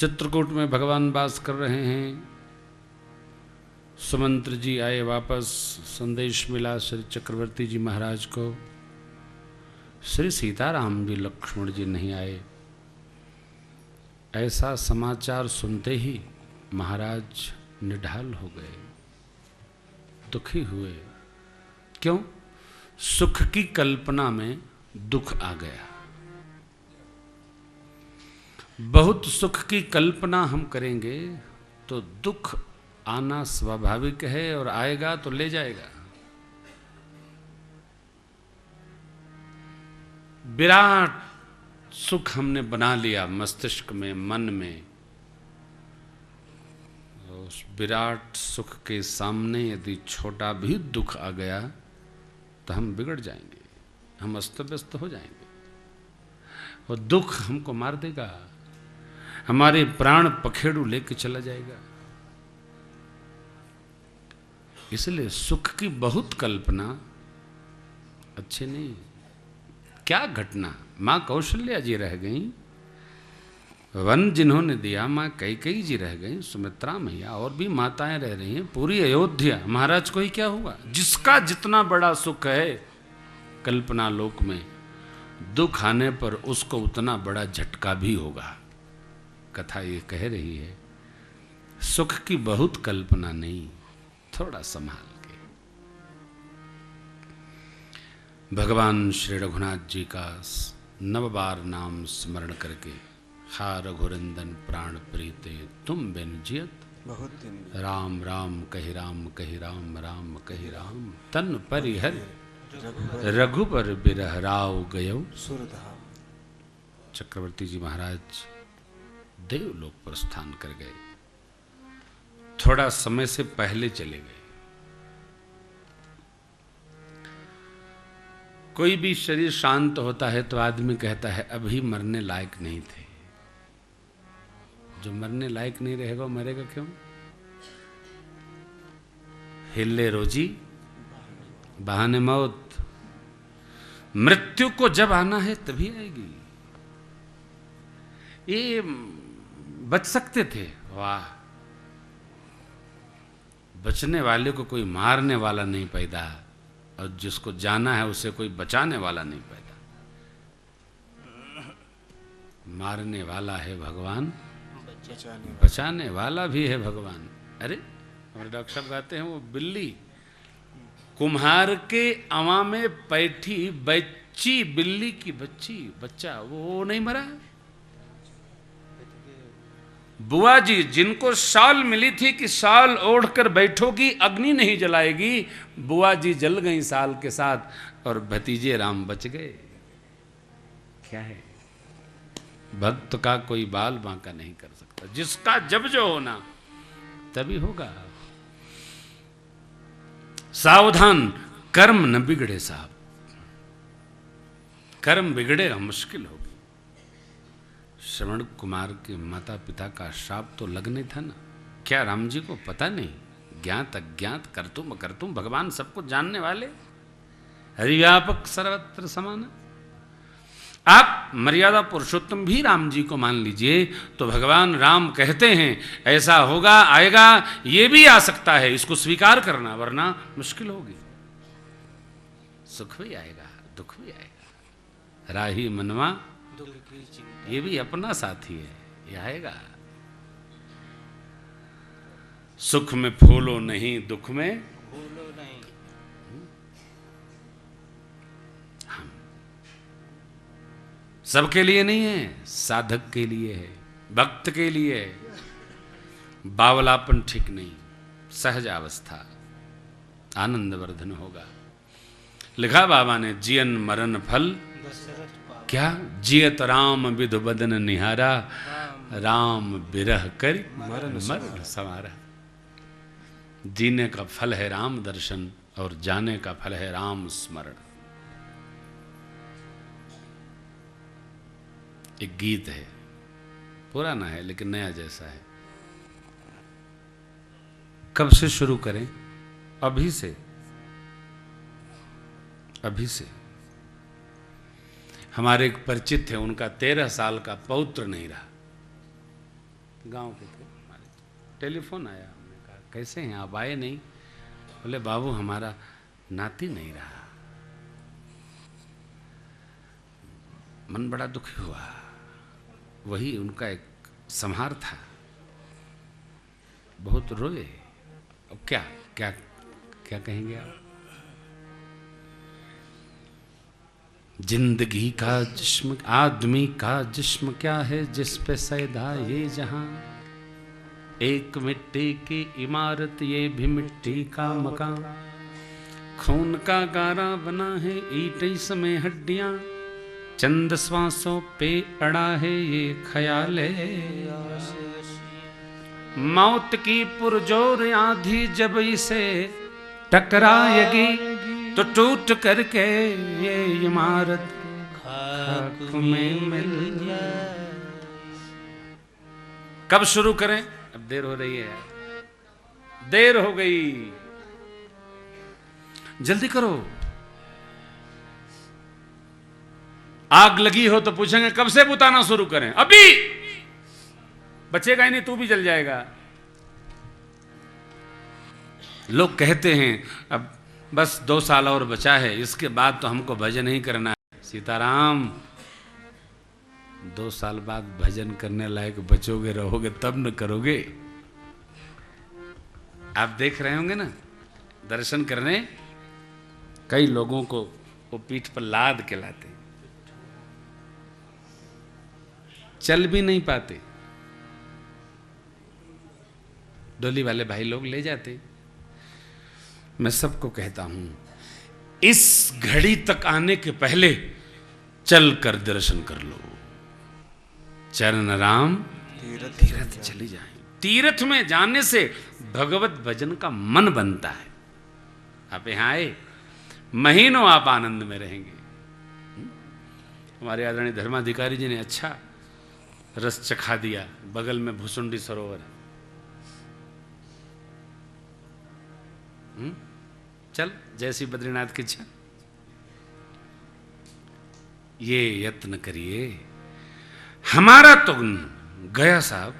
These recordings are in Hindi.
चित्रकूट में भगवान वास कर रहे हैं। सुमंत्र जी आए वापस, संदेश मिला श्री चक्रवर्ती जी महाराज को। श्री सीताराम जी लक्ष्मण जी नहीं आए। ऐसा समाचार सुनते ही महाराज निढाल हो गए, दुखी हुए। क्यों? सुख की कल्पना में दुख आ गया। बहुत सुख की कल्पना हम करेंगे तो दुख आना स्वाभाविक है, और आएगा तो ले जाएगा। विराट सुख हमने बना लिया मस्तिष्क में, मन में। उस विराट सुख के सामने यदि छोटा भी दुख आ गया तो हम बिगड़ जाएंगे, हम अस्त व्यस्त हो जाएंगे, और दुख हमको मार देगा, हमारे प्राण पखेड़ू लेके चला जाएगा। इसलिए सुख की बहुत कल्पना अच्छे नहीं। क्या घटना, मां कौशल्या जी रह गई, वन जिन्होंने दिया मां कैकेयी जी रह गई, सुमित्रा मैया और भी माताएं रह रही हैं, पूरी अयोध्या। महाराज को ही क्या हुआ? जिसका जितना बड़ा सुख है कल्पना लोक में, दुख आने पर उसको उतना बड़ा झटका भी होगा। कथा ये कह रही है, सुख की बहुत कल्पना नहीं, थोड़ा संभाल के। भगवान श्री रघुनाथ जी का 9 बार नाम स्मरण करके, हा रघुरंदन प्राण प्रीते तुम बिन जियत बहुत दिन, राम राम कहि राम कहि राम राम कहि राम, तन परिहर रघुबर बिरह राव गयो सुरधाम। चक्रवर्ती जी महाराज देवलोक प्रस्थान कर गए। थोड़ा समय से पहले चले गए। कोई भी शरीर शांत होता है तो आदमी कहता है अभी मरने लायक नहीं थे। जो मरने लायक नहीं रहेगा वो मरेगा क्यों? हिले रोजी बहाने मौत। मृत्यु को जब आना है तभी आएगी। ये बच सकते थे, वाह, बचने वाले को कोई मारने वाला नहीं पैदा, और जिसको जाना है उसे कोई बचाने वाला नहीं पैदा। मारने वाला है भगवान, बचाने वाला भी है भगवान। अरे हमारे डॉक्टर साहब कहते हैं, वो बिल्ली कुम्हार के अवा में बैठी बच्ची, बिल्ली की बच्चा वो नहीं मरा। बुआ जी जिनको शाल मिली थी कि शाल ओढ़कर बैठोगी अग्नि नहीं जलाएगी, बुआ जी जल गई शाल के साथ और भतीजे राम बच गए। क्या है? भक्त का कोई बाल बांका नहीं कर सकता। जिसका जब जो होना तभी होगा। सावधान, कर्म न बिगड़े साहब, कर्म बिगड़ेगा मुश्किल होगी। श्रवण कुमार के माता पिता का श्राप तो लगने था ना। क्या राम जी को पता नहीं? ज्ञात अज्ञात करतुम अकर्तुम भगवान सबको जानने वाले, हरिव्यापक सर्वत्र समान। आप मर्यादा पुरुषोत्तम भी राम जी को मान लीजिए तो भगवान राम कहते हैं ऐसा होगा, आएगा, ये भी आ सकता है, इसको स्वीकार करना, वरना मुश्किल होगी। सुख भी आएगा, दुख भी आएगा। राही मनवा ये भी अपना साथी है, ये आएगा। सुख में फूलो नहीं, दुख में फूलो नहीं। हम सबके लिए नहीं है, साधक के लिए है, भक्त के लिए है। बावलापन ठीक नहीं, सहज अवस्था आनंदवर्धन होगा। लिखा बाबा ने, जियन मरण फल क्या, जियत राम विधु बदन निहारा, राम बिरह कर मरण संवारा। जीने का फल है राम दर्शन और जाने का फल है राम स्मरण। एक गीत है, पुराना है लेकिन नया जैसा है। कब से शुरू करें? अभी से, अभी से। हमारे एक परिचित थे, उनका 13 साल का पौत्र नहीं रहा। गांव के थे हमारे। टेलीफोन आया, हमने कहा कैसे हैं आप, आए नहीं? बोले बाबू हमारा नाती नहीं रहा। मन बड़ा दुखी हुआ। वही उनका एक संहार था। बहुत रोए। अब क्या क्या क्या कहेंगे आप? जिंदगी का जिस्म, आदमी का जिस्म क्या है जिस पे सैदा ये जहां, एक मिट्टी की इमारत ये भी मिट्टी का मकान, खून का गारा बना है ईंटें समें हड्डियां, चंद श्वासों पे अड़ा है ये ख्याल है, मौत की पुरजोर आंधी जब इसे टकराएगी तो टूट करके ये इमारत खाक में मिल जाए। कब शुरू करें? अब देर हो रही है, देर हो गई, जल्दी करो। आग लगी हो तो पूछेंगे कब से बुताना शुरू करें? अभी बचेगा ही नहीं, तू भी जल जाएगा। लोग कहते हैं अब बस 2 साल और बचा है, इसके बाद तो हमको भजन ही करना है। सीताराम, 2 साल बाद भजन करने लायक बचोगे रहोगे तब न करोगे। आप देख रहे होंगे ना, दर्शन करने कई लोगों को वो पीठ पर लाद के लाते, चल भी नहीं पाते, डोली वाले भाई लोग ले जाते। मैं सबको कहता हूं, इस घड़ी तक आने के पहले चल कर दर्शन कर लो। चरण राम तीरथ चली जाए। तीर्थ में जाने से भगवत भजन का मन बनता है। आप यहां आए, महीनों आप आनंद में रहेंगे। हमारे आदरणीय धर्माधिकारी जी ने अच्छा रस चखा दिया। बगल में भुसुंडी सरोवर है, चल जैसी बद्रीनाथ की इच्छा। ये यत्न करिए, हमारा तो गया साहब,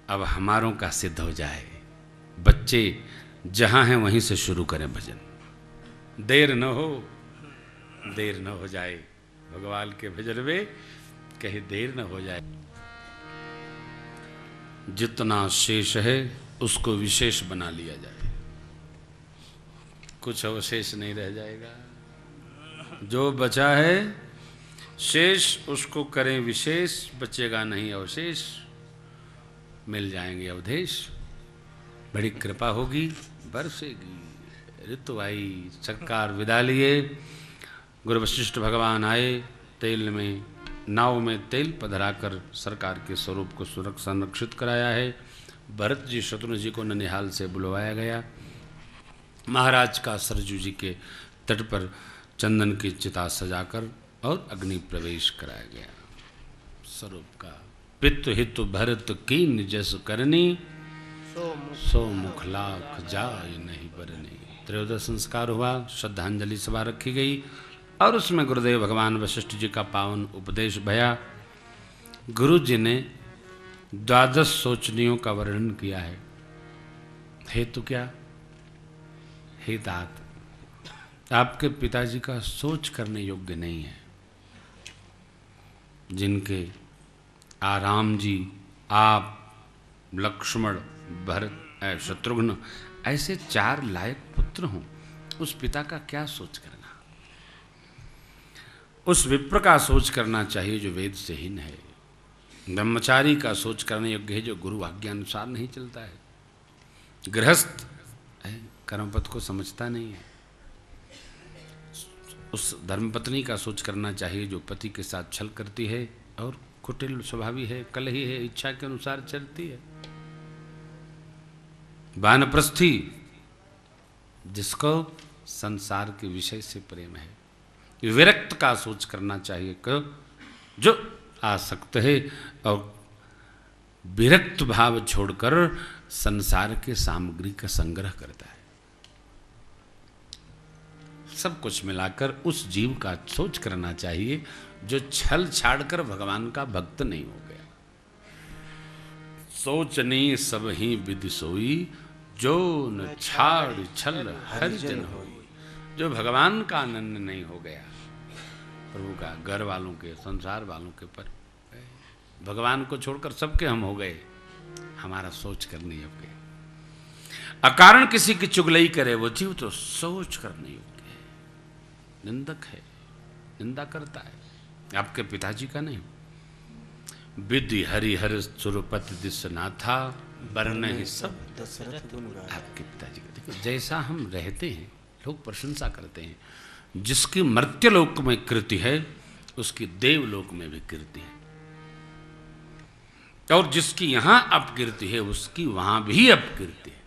अब हमारों का सिद्ध हो जाए। बच्चे जहां हैं वहीं से शुरू करें भजन, देर न हो, देर न हो जाए। भगवान के भजन में कहीं देर न हो जाए। जितना शेष है उसको विशेष बना लिया जाए, कुछ अवशेष नहीं रह जाएगा। जो बचा है शेष उसको करें विशेष, बचेगा नहीं अवशेष, मिल जाएंगे अवधेश। बड़ी कृपा होगी, बरसेगी ऋतु आई। सरकार विदा लिए, गुरु वशिष्ठ भगवान आए, तेल में नाव में तेल पधराकर सरकार के स्वरूप को संरक्षित कराया है। भरत जी शत्रुघ्न जी को ननिहाल से बुलवाया गया। महाराज का सरजू जी के तट पर चंदन की चिता सजाकर और अग्नि प्रवेश कराया गया। स्वरूप का पितु हितु भरत कीन जस करनी, सो मुख लाख जाय नहीं बरनी। त्रयोदश संस्कार हुआ, श्रद्धांजलि सभा रखी गई और उसमें गुरुदेव भगवान वशिष्ठ जी का पावन उपदेश भया। गुरु जी ने 12 सोचनियों का वर्णन किया है। हेतु क्या? हे तात, आपके पिताजी का सोच करने योग्य नहीं है। जिनके आराम जी, आप, लक्ष्मण, भरत, शत्रुघ्न ऐसे 4 लायक पुत्र हों, उस पिता का क्या सोच करना? उस विप्र का सोच करना चाहिए जो वेद से हीन है। ब्रह्मचारी का सोच करने योग्य है जो गुरु आज्ञा अनुसार नहीं चलता है। गृहस्थ है, कर्मपथ को समझता नहीं है। उस धर्मपत्नी का सोच करना चाहिए जो पति के साथ छल करती है और कुटिल स्वभावी है, कलही है, इच्छा के अनुसार चलती है। वानप्रस्थी जिसको संसार के विषय से प्रेम है। विरक्त का सोच करना चाहिए कि जो आसक्त है और विरक्त भाव छोड़कर संसार के सामग्री का संग्रह करता है। सब कुछ मिलाकर उस जीव का सोच करना चाहिए जो छल छाड़कर भगवान का भक्त नहीं हो गया। सोचनी सब ही विधि सोई, जो न छाड़ छल हरिजन होई। जो भगवान का आनंद नहीं हो गया, प्रभु का, घर वालों के, संसार वालों के, पर भगवान को छोड़कर सबके हम हो गए, हमारा सोच कर नहीं हो गए। अकारण किसी की चुगलई करे वो जीव तो सोच कर नहीं हो गए। निंदक है, निंदा करता है। आपके पिताजी का नहीं। विधि हरिहर सुरपति दिसनाथा, वर्ण ही सब दशरथ गुण गाथा। आपके पिताजी का देखो, जैसा हम रहते हैं लोग प्रशंसा करते हैं। जिसकी मर्त्यलोक में कीर्ति है उसकी देवलोक में भी कीर्ति है, और जिसकी यहां अपकीर्ति है उसकी वहां भी अपकीर्ति है।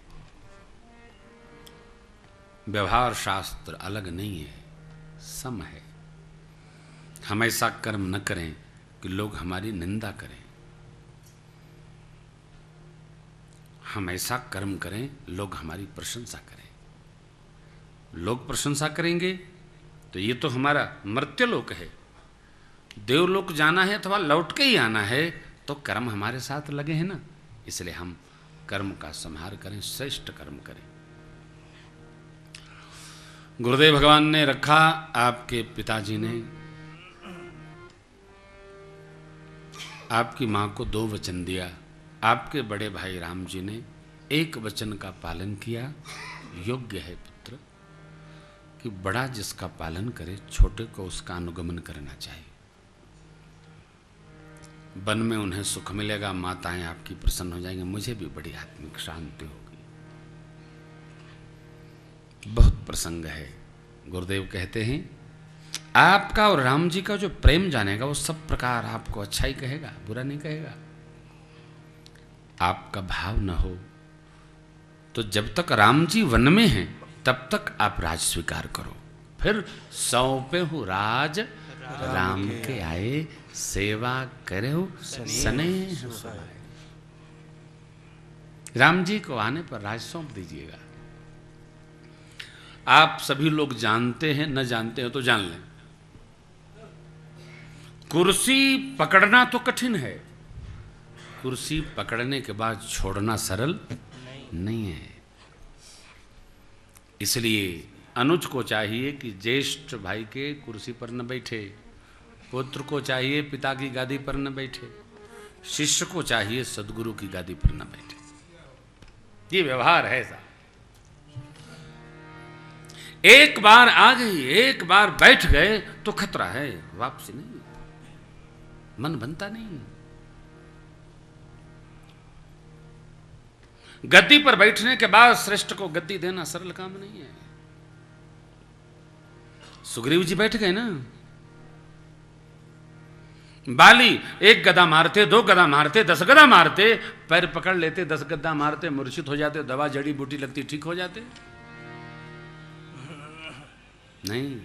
व्यवहार शास्त्र अलग नहीं है, सम है। हम ऐसा कर्म न करें कि लोग हमारी निंदा करें, हम ऐसा कर्म करें लोग हमारी प्रशंसा करें। लोग प्रशंसा करेंगे तो ये तो हमारा मर्त्यलोक है। देवलोक जाना है अथवा लौट के ही आना है तो कर्म हमारे साथ लगे हैं ना, इसलिए हम कर्म का संहार करें, श्रेष्ठ कर्म करें। गुरुदेव भगवान ने रखा, आपके पिताजी ने आपकी मां को 2 वचन दिया। आपके बड़े भाई राम जी ने एक वचन का पालन किया। योग्य है पुत्र कि बड़ा जिसका पालन करे, छोटे को उसका अनुगमन करना चाहिए। वन में उन्हें सुख मिलेगा, माताएं आपकी प्रसन्न हो जाएंगी, मुझे भी बड़ी आत्मिक शांति होगी। बहुत प्रसंग है। गुरुदेव कहते हैं आपका और राम जी का जो प्रेम जानेगा वो सब प्रकार आपको अच्छा ही कहेगा, बुरा नहीं कहेगा। आपका भाव न हो तो जब तक राम जी वन में हैं तब तक आप राज स्वीकार करो, फिर सौंपे हो राज राम के आए, सेवा करे हो स्नेह सुहाए। राम जी को आने पर राज सौंप दीजिएगा। आप सभी लोग जानते हैं, न जानते हो तो जान लें, कुर्सी पकड़ना तो कठिन है, कुर्सी पकड़ने के बाद छोड़ना सरल नहीं है। इसलिए अनुज को चाहिए कि ज्येष्ठ भाई के कुर्सी पर न बैठे, पुत्र को चाहिए पिता की गादी पर न बैठे, शिष्य को चाहिए सदगुरु की गादी पर न बैठे। ये व्यवहार है ऐसा। एक बार आ गई, एक बार बैठ गए तो खतरा है, वापसी नहीं, मन बनता नहीं। गद्दी पर बैठने के बाद श्रेष्ठ को गद्दी देना सरल काम नहीं है। सुग्रीव जी बैठ गए ना, बाली 1 गदा मारते, 2 गदा मारते, 10 गदा मारते, पैर पकड़ लेते, 10 गदा मारते, मूर्छित हो जाते, दवा जड़ी बूटी लगती, ठीक हो जाते। नहीं,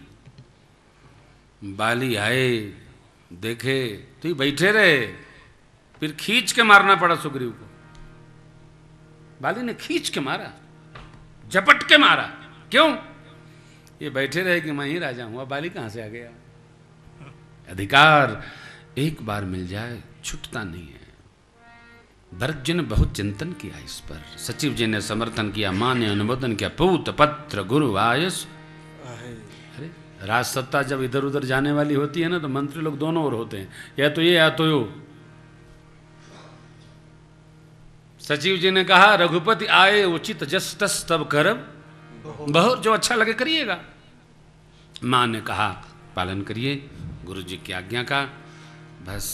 बाली आए, देखे तो बैठे रहे, फिर खींच के मारना पड़ा सुग्रीव को। बाली ने खींच के मारा, झपट के मारा। क्यों? ये बैठे रहे कि मैं ही राजा हूं। अब बाली कहां से आ गया? अधिकार एक बार मिल जाए छूटता नहीं है। भरत जी ने बहुत चिंतन किया इस पर, सचिव जी ने समर्थन किया, मां ने अनुमोदन किया, पूत पत्र गुरु आयस। अरे राज सत्ता जब इधर उधर जाने वाली होती है ना तो मंत्री लोग दोनों ओर होते हैं, या तो ये या तो यो। सचिव जी ने कहा रघुपति आए उचित जस तस तब करब, बहुत जो अच्छा लगे करिएगा। मां ने कहा पालन करिए गुरु जी की आज्ञा का। बस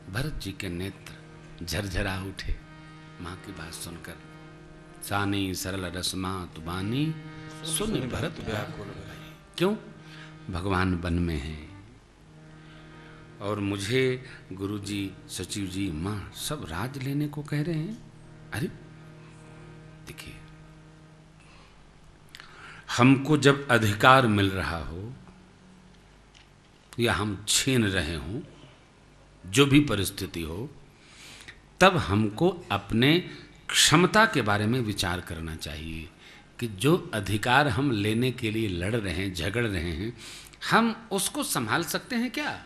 भरत जी के नेत्र झरझरा उठे मां की बात सुनकर। सानी सरल रसमा तुबानी सुन भरत व्याकुल भई। क्यों? भगवान वन में हैं और मुझे गुरु जी, सचिव जी, मां सब राज लेने को कह रहे हैं। अरे देखिए, हमको जब अधिकार मिल रहा हो या हम छीन रहे हों, जो भी परिस्थिति हो, तब हमको अपने क्षमता के बारे में विचार करना चाहिए कि जो अधिकार हम लेने के लिए लड़ रहे हैं, झगड़ रहे हैं, हम उसको संभाल सकते हैं क्या?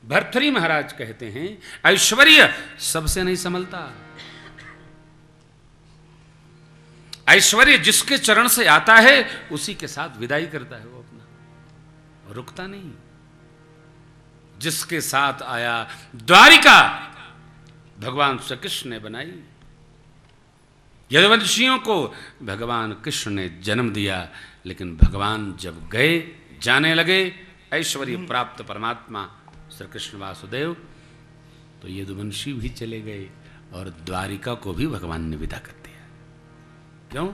भर्तृहरि महाराज कहते हैं ऐश्वर्य सबसे नहीं संभलता। ऐश्वर्य जिसके चरण से आता है उसी के साथ विदाई करता है, वो अपना रुकता नहीं। जिसके साथ आया द्वारिका भगवान श्री कृष्ण ने बनाई। यदुवंशियों को भगवान कृष्ण ने जन्म दिया, लेकिन भगवान जब गए, जाने लगे, ऐश्वर्य प्राप्त परमात्मा श्री कृष्ण वासुदेव, तो यदुवंशी भी चले गए और द्वारिका को भी भगवान ने विदा कर दिया। क्यों?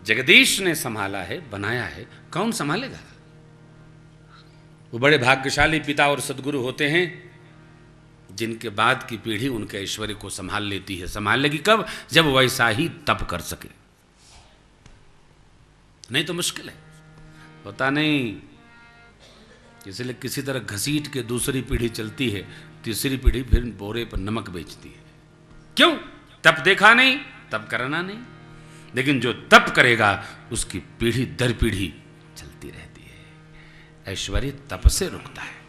जगदीश ने संभाला है, बनाया है, कौन संभालेगा? वो बड़े भाग्यशाली पिता और सदगुरु होते हैं जिनके बाद की पीढ़ी उनके ऐश्वर्य को संभाल लेती है। संभाल लेगी कब? जब वैसा ही तप कर सके, नहीं तो मुश्किल है, होता नहीं। इसलिए किसी तरह घसीट के दूसरी पीढ़ी चलती है, तीसरी पीढ़ी फिर बोरे पर नमक बेचती है। क्यों? तप देखा नहीं, तप करना नहीं। लेकिन जो तप करेगा उसकी पीढ़ी दर पीढ़ी चलती रहती है। ऐश्वर्य तप से रुकता है।